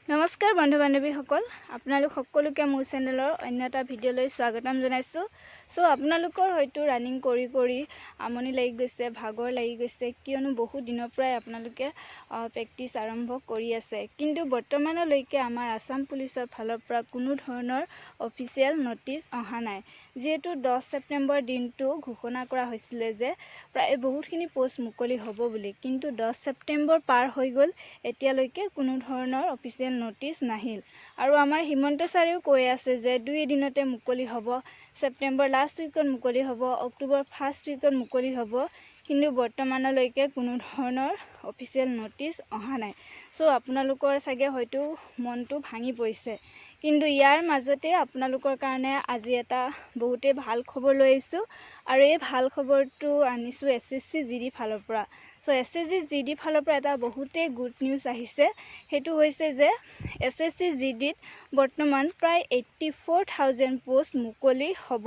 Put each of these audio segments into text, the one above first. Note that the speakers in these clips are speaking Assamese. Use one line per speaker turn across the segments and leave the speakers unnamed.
নমস্কাৰ বন্ধু বান্ধৱীসকল, আপোনালোক সকলোকে মোৰ চেনেলৰ অন্য এটা ভিডিঅ'লৈ স্বাগতম জনাইছোঁ। আপোনালোকৰ হয়তো ৰানিং কৰি আমনি লাগি গৈছে, ভাগৰ লাগি গৈছে, কিয়নো বহু দিনৰ পৰাই আপোনালোকে প্ৰেক্টিছ আৰম্ভ কৰি আছে। কিন্তু বৰ্তমানলৈকে আমাৰ আসাম পুলিচৰ ফালৰ পৰা কোনো ধৰণৰ অফিচিয়েল নটিচ অহা নাই। যিহেতু 10 ছেপ্টেম্বৰ দিনটো ঘোষণা কৰা হৈছিলে যে প্ৰায় বহুতখিনি পোষ্ট মুকলি হ'ব বুলি, কিন্তু 10 ছেপ্টেম্বৰ পাৰ হৈ গ'ল, এতিয়ালৈকে কোনো ধৰণৰ অফিচিয়েল নটিচ নাহিল। আৰু আমাৰ হিমন্ত ছাৰেও কৈ আছে যে 2 দিনতে মুকলি হ'ব, ছেপ্টেম্বৰ লাষ্ট উইকত মুকলি হ'ব, অক্টোবৰ ফাৰ্ষ্ট উইকত মুকলি হ'ব, কিন্তু বৰ্তমানলৈকে কোনো ধৰণৰ অফিচিয়েল নটিচ অহা নাই। আপোনালোকৰ চাগে হয়তো মনটো ভাঙি পৰিছে, কিন্তু ইয়াৰ মাজতে আপোনালোকৰ কাৰণে আজি এটা বহুতেই ভাল খবৰ লৈ আহিছোঁ। আৰু এই ভাল খবৰটো আনিছোঁ SSC GD ফালৰ পৰা। SSC GD ফালৰ পৰা এটা বহুতেই গুড নিউজ আহিছে। সেইটো হৈছে যে SSC GDত বৰ্তমান প্ৰায় 84,000 পোষ্ট মুকলি হ'ব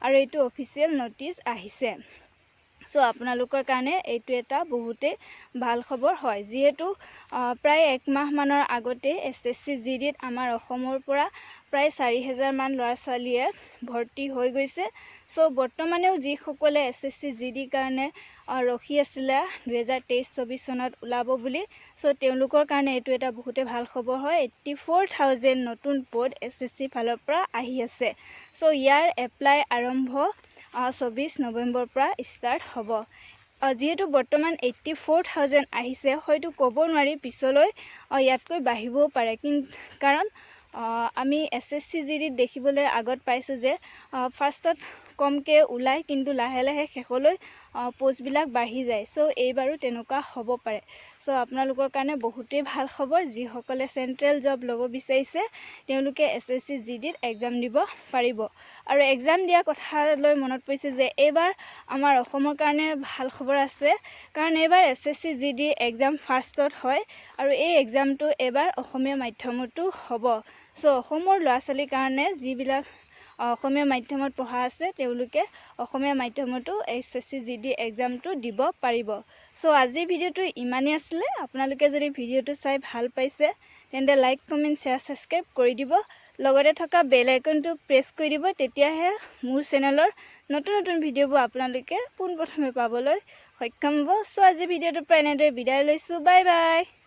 আৰু এইটো অফিচিয়েল নটিচ আহিছে। আপোনালোকৰ কাৰণে এইটো এটা বহুতেই ভাল খবৰ হয়, যিহেতু প্ৰায় 1 মাহমানৰ আগতে SSC GDত আমাৰ অসমৰ পৰা প্ৰায় 4,000 মান ল'ৰা ছোৱালীয়ে ভৰ্তি হৈ গৈছে। বৰ্তমানেও যিসকলে SSC GDৰ কাৰণে ৰখি আছিলে 2023-24 চনত ওলাব বুলি, তেওঁলোকৰ কাৰণে এইটো এটা বহুতেই ভাল খবৰ হয়। 84,000 নতুন পদ SSC ফালৰ পৰা আহি আছে। ইয়াৰ এপ্লাই আৰম্ভ 24 নৱেম্বৰৰ পৰা ষ্টাৰ্ট হ'ব। যিহেতু বৰ্তমান 84,000 আহিছে, হয়তো ক'ব নোৱাৰি পিছলৈ ইয়াতকৈ বাঢ়িবও পাৰে, কাৰণ আমি SSC GDত দেখিবলৈ আগত পাইছোঁ যে ফাৰ্ষ্টত কমকৈ ওলায়, কিন্তু লাহে লাহে শেষলৈ পোষ্টবিলাক বাঢ়ি যায়। এইবাৰো তেনেকুৱা হ'ব পাৰে। আপোনালোকৰ কাৰণে বহুতেই ভাল খবৰ। যিসকলে চেণ্ট্ৰেল জব ল'ব বিচাৰিছে তেওঁলোকে SSC GDত এক্সাম দিব পাৰিব। আৰু এক্সাম দিয়া কথালৈ মনত পৰিছে যে এইবাৰ আমাৰ অসমৰ কাৰণে ভাল খবৰ আছে, কাৰণ এইবাৰ SSC GD এক্সাম ফাৰ্ষ্টত হয় আৰু এই এক্সামটো এইবাৰ অসমীয়া মাধ্যমতো হ'ব। অসমৰ ল'ৰা ছোৱালীৰ কাৰণে যিবিলাক অসমীয়া মাধ্যমত পঢ়া আছে তেওঁলোকে অসমীয়া মাধ্যমতো SSC GD এক্সামটো দিব পাৰিব। আজিৰ ভিডিঅ'টো ইমানেই আছিলে। আপোনালোকে যদি ভিডিঅ'টো চাই ভাল পাইছে তেন্তে লাইক, কমেণ্ট, শ্বেয়াৰ, ছাবস্ক্ৰাইব কৰি দিব। লগতে থকা বেল আইকনটো প্ৰেছ কৰি দিব, তেতিয়াহে মোৰ চেনেলৰ নতুন নতুন ভিডিঅ'বোৰ আপোনালোকে পোনপ্ৰথমে পাবলৈ সক্ষম হ'ব। আজিৰ ভিডিঅ'টোৰ পৰা এনেদৰে বিদায় লৈছোঁ। Bye bye.